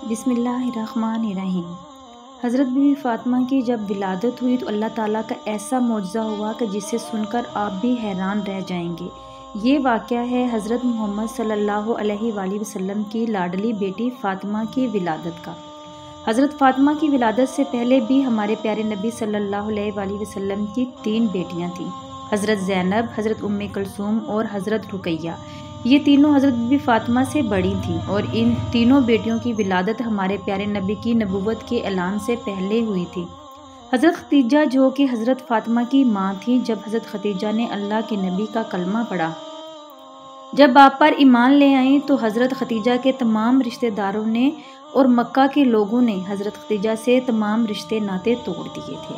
بسم اللہ الرحمن الرحیم۔ حضرت بی بی فاطمہ کی جب ولادت ہوئی تو اللہ تعالیٰ کا ایسا معجزہ ہوا کہ جسے سن کر آپ بھی حیران رہ جائیں گے۔ یہ واقعہ ہے حضرت محمد صلی اللہ علیہ وآلہ وسلم کی لاڈلی بیٹی فاطمہ کی ولادت کا۔ حضرت فاطمہ کی ولادت سے پہلے بھی ہمارے پیارے نبی صلی اللہ علیہ وآلہ وسلم کی 3 بیٹیاں تھیں، حضرت زینب، حضرت ام کلثوم اور حضرت رقیہ۔ یہ تینوں حضرت بی بی فاطمہ سے بڑی تھیں اور ان تینوں بیٹیوں کی ولادت ہمارے پیارے نبی کی نبوت کے اعلان سے پہلے ہوئی تھی۔ حضرت خدیجہ جو کہ حضرت فاطمہ کی ماں تھیں، جب حضرت خدیجہ نے اللہ کے نبی کا کلمہ پڑھا، جب آپ پر ایمان لے آئیں تو حضرت خدیجہ کے تمام رشتہ داروں نے اور مکہ کے لوگوں نے حضرت خدیجہ سے تمام رشتے ناطے توڑ دیے تھے،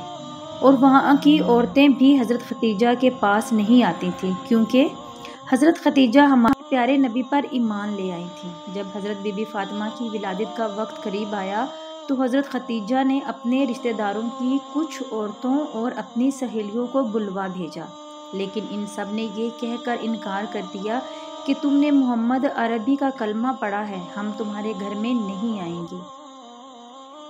اور وہاں کی عورتیں بھی حضرت خدیجہ کے پاس نہیں آتی تھیں، کیونکہ حضرت خدیجہ ہمارے پیارے نبی پر ایمان لے آئی تھیں۔ جب حضرت بی بی فاطمہ کی ولادت کا وقت قریب آیا تو حضرت خدیجہ نے اپنے رشتہ داروں کی کچھ عورتوں اور اپنی سہیلیوں کو بلوا بھیجا، لیکن ان سب نے یہ کہہ کر انکار کر دیا کہ تم نے محمد عربی کا کلمہ پڑھا ہے، ہم تمہارے گھر میں نہیں آئیں گے۔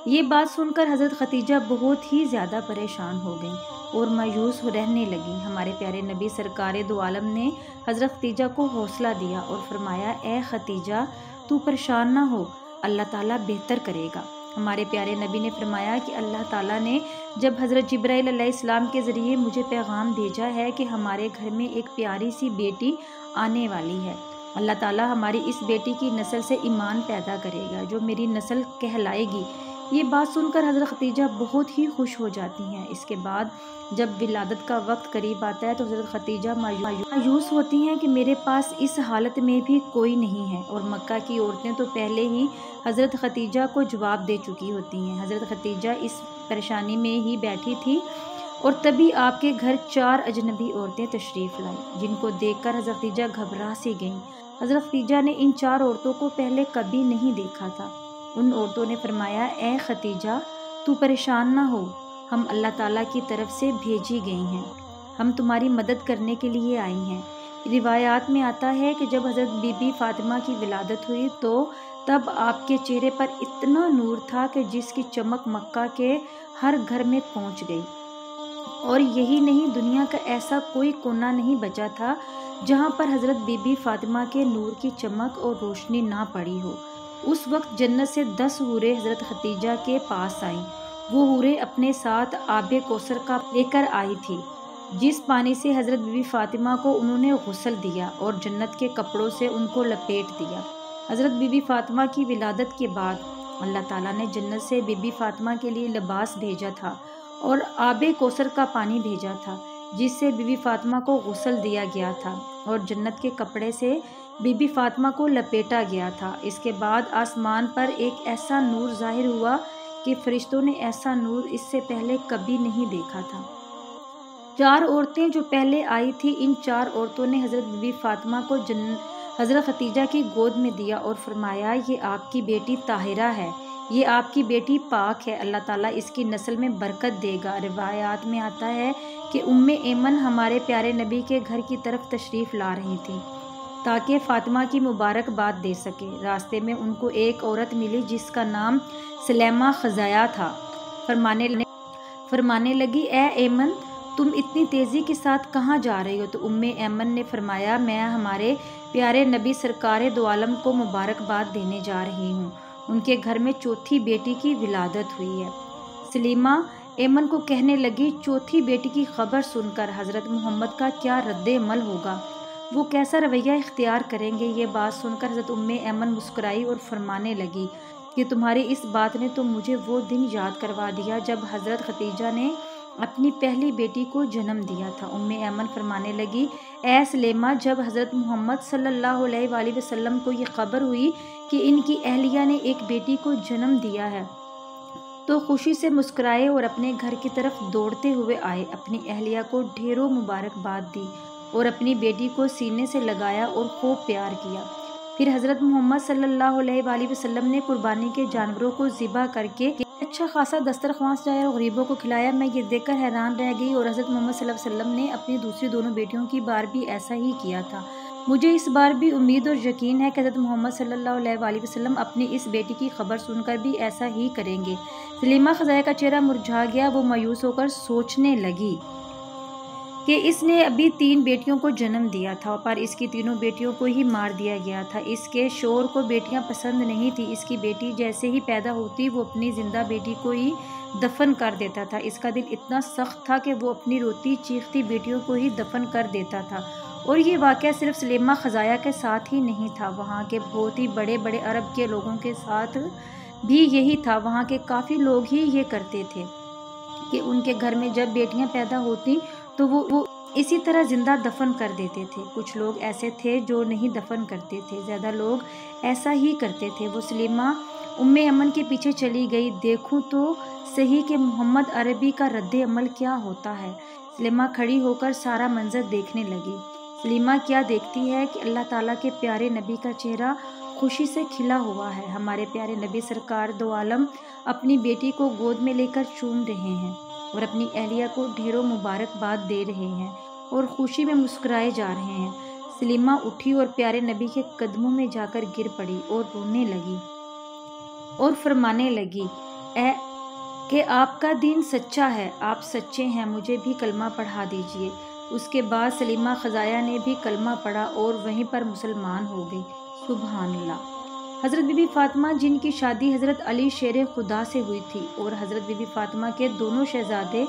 یہ بات سن کر حضرت خدیجہ بہت ہی زیادہ پریشان ہو گئیں اور مایوس رہنے لگیں۔ ہمارے پیارے نبی سرکار دو عالم نے حضرت خدیجہ کو حوصلہ دیا اور فرمایا، اے خدیجہ تو پریشان نہ ہو، اللہ تعالیٰ بہتر کرے گا۔ ہمارے پیارے نبی نے فرمایا کہ اللہ تعالیٰ نے جب حضرت جبرائیل علیہ السلام کے ذریعے مجھے پیغام بھیجا ہے کہ ہمارے گھر میں ایک پیاری سی بیٹی آنے والی ہے، اللہ تعالیٰ ہماری اس بیٹی کی نسل سے ایمان پیدا کرے گا جو میری نسل کہلائے گی۔ یہ بات سن کر حضرت خدیجہ بہت ہی خوش ہو جاتی ہیں۔ اس کے بعد جب ولادت کا وقت قریب آتا ہے تو حضرت خدیجہ مایوس ہوتی ہیں کہ میرے پاس اس حالت میں بھی کوئی نہیں ہے، اور مکہ کی عورتیں تو پہلے ہی حضرت خدیجہ کو جواب دے چکی ہوتی ہیں۔ حضرت خدیجہ اس پریشانی میں ہی بیٹھی تھی اور تبھی آپ کے گھر 4 اجنبی عورتیں تشریف لائیں، جن کو دیکھ کر حضرت خدیجہ گھبرا سی گئیں۔ حضرت خدیجہ نے ان 4 عورتوں کو پہلے کبھی نہیں دیکھا تھا۔ ان عورتوں نے فرمایا، اے خدیجہ تو پریشان نہ ہو، ہم اللہ تعالیٰ کی طرف سے بھیجی گئی ہیں، ہم تمہاری مدد کرنے کے لیے آئی ہیں۔ روایات میں آتا ہے کہ جب حضرت بی بی فاطمہ کی ولادت ہوئی تو تب آپ کے چہرے پر اتنا نور تھا کہ جس کی چمک مکہ کے ہر گھر میں پہنچ گئی، اور یہی نہیں، دنیا کا ایسا کوئی کونا نہیں بچا تھا جہاں پر حضرت بی بی فاطمہ کے نور کی چمک اور روشنی نہ پڑی ہو۔ اس وقت جنت سے 10 حوریں حضرت خدیجہ کے پاس آئیں۔ وہ حوریں اپنے ساتھ آب کوثر کا لے کر آئی تھی، جس پانی سے حضرت بی بی فاطمہ کو انہوں نے غسل دیا اور جنت کے کپڑوں سے ان کو لپیٹ دیا۔ حضرت بی بی فاطمہ کی ولادت کے بعد اللہ تعالیٰ نے جنت سے بی بی فاطمہ کے لیے لباس بھیجا تھا اور آب کوثر کا پانی بھیجا تھا، جس سے بی بی فاطمہ کو غسل دیا گیا تھا اور جنت کے کپڑے سے بی بی فاطمہ کو لپیٹا گیا تھا۔ اس کے بعد آسمان پر ایک ایسا نور ظاہر ہوا کہ فرشتوں نے ایسا نور اس سے پہلے کبھی نہیں دیکھا تھا۔ 4 عورتیں جو پہلے آئی تھیں، ان 4 عورتوں نے حضرت بی بی فاطمہ کو حضرت خدیجہ کی گود میں دیا اور فرمایا، یہ آپ کی بیٹی طاہرہ ہے، یہ آپ کی بیٹی پاک ہے، اللہ تعالیٰ اس کی نسل میں برکت دے گا۔ روایات میں آتا ہے کہ ام ایمن ہمارے پیارے نبی کے گھر کی طرف تشریف لا رہی تھیں تاکہ فاطمہ کی مبارکباد دے سکے۔ راستے میں ان کو ایک عورت ملی جس کا نام سلیمہ خزاعہ تھا۔ فرمانے لگی، اے ایمن تم اتنی تیزی کے ساتھ کہاں جا رہی ہو؟ تو ام ایمن نے فرمایا، میں ہمارے پیارے نبی سرکار دو عالم کو مبارکباد دینے جا رہی ہوں، ان کے گھر میں 4تھی بیٹی کی ولادت ہوئی ہے۔ سلیمہ ایمن کو کہنے لگی، 4تھی بیٹی کی خبر سن کر حضرت محمد کا کیا رد عمل ہوگا، وہ کیسا رویہ اختیار کریں گے؟ یہ بات سن کر حضرت ام ایمن مسکرائی اور فرمانے لگی کہ تمہاری اس بات نے تو مجھے وہ دن یاد کروا دیا جب حضرت خدیجہ نے اپنی پہلی بیٹی کو جنم دیا تھا۔ ام ایمن فرمانے لگی، اے سلیمہ جب حضرت محمد صلی اللہ علیہ وآلہ وسلم کو یہ خبر ہوئی کہ ان کی اہلیہ نے ایک بیٹی کو جنم دیا ہے تو خوشی سے مسکرائے اور اپنے گھر کی طرف دوڑتے ہوئے آئے، اپنی اہلیہ کو ڈھیروں مبارکباد دی اور اپنی بیٹی کو سینے سے لگایا اور خوب پیار کیا۔ پھر حضرت محمد صلی اللہ علیہ وآلہ وسلم نے قربانی کے جانوروں کو ذبح کر کے اچھا خاصا دسترخوان سجایا اور غریبوں کو کھلایا۔ میں یہ دیکھ کر حیران رہ گئی، اور حضرت محمد صلی اللہ علیہ وسلم نے اپنی دوسری دونوں بیٹیوں کی بار بھی ایسا ہی کیا تھا۔ مجھے اس بار بھی امید اور یقین ہے کہ حضرت محمد صلی اللہ علیہ وآلہ وسلم اپنی اس بیٹی کی خبر سن کر بھی ایسا ہی کریں گے۔ سلیمہ خزائیہ کا چہرہ مرجھا گیا، وہ مایوس ہو کر سوچنے لگی کہ اس نے ابھی 3 بیٹیوں کو جنم دیا تھا، پر اس کی تینوں بیٹیوں کو ہی مار دیا گیا تھا۔ اس کے شوہر کو بیٹیاں پسند نہیں تھیں۔ اس کی بیٹی جیسے ہی پیدا ہوتی وہ اپنی زندہ بیٹی کو ہی دفن کر دیتا تھا۔ اس کا دل اتنا سخت تھا کہ وہ اپنی روتی چیختی بیٹیوں کو ہی دفن کر دیتا تھا۔ اور یہ واقعہ صرف سلیمہ خزائیہ کے ساتھ ہی نہیں تھا، وہاں کے بہت ہی بڑے بڑے عرب کے لوگوں کے ساتھ بھی یہی تھا۔ وہاں کے کافی لوگ ہی یہ کرتے تھے کہ ان کے گھر میں جب بیٹیاں پیدا ہوتی تو وہ اسی طرح زندہ دفن کر دیتے تھے۔ کچھ لوگ ایسے تھے جو نہیں دفن کرتے تھے، زیادہ لوگ ایسا ہی کرتے تھے۔ وہ سلیمہ ایمن کے پیچھے چلی گئی۔ دیکھوں تو صحیح کہ محمد عربی کا رد عمل کیا ہوتا ہے۔ سلیمہ کھڑی ہو کر سارا منظر دیکھنے لگی۔ سلیمہ کیا دیکھتی ہے کہ اللہ تعالیٰ کے پیارے نبی کا چہرہ خوشی سے کھلا ہوا ہے۔ ہمارے پیارے نبی سرکار دو عالم اپنی بیٹی کو گود میں لے کر چوم رہے ہیں اور اپنی اہلیہ کو ڈھیروں مبارکباد دے رہے ہیں اور خوشی میں مسکرائے جا رہے ہیں۔ سلیمہ اٹھی اور پیارے نبی کے قدموں میں جا کر گر پڑی اور رونے لگی اور فرمانے لگی کہ آپ کا دین سچا ہے، آپ سچے ہیں، مجھے بھی کلمہ پڑھا دیجیے۔ اس کے بعد سلیمہ خزائیہ نے بھی کلمہ پڑھا اور وہیں پر مسلمان ہو گئی۔ سبحان اللہ۔ حضرت بی بی فاطمہ جن کی شادی حضرت علی شیر خدا سے ہوئی تھی اور حضرت بی بی فاطمہ کے دونوں شہزادے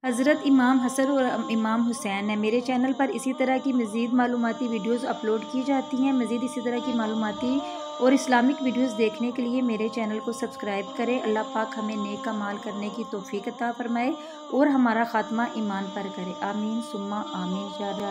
حضرت امام حسن اور امام حسین ہیں۔ میرے چینل پر اسی طرح کی مزید معلوماتی ویڈیوز اپلوڈ کی جاتی ہیں۔ مزید اسی طرح کی معلوماتی اور اسلامک ویڈیوز دیکھنے کے لیے میرے چینل کو سبسکرائب کریں۔ اللہ پاک ہمیں نیک اعمال کرنے کی توفیق عطا فرمائے اور ہمارا خاتمہ ایمان پر کرے۔ آمین ثم آمین۔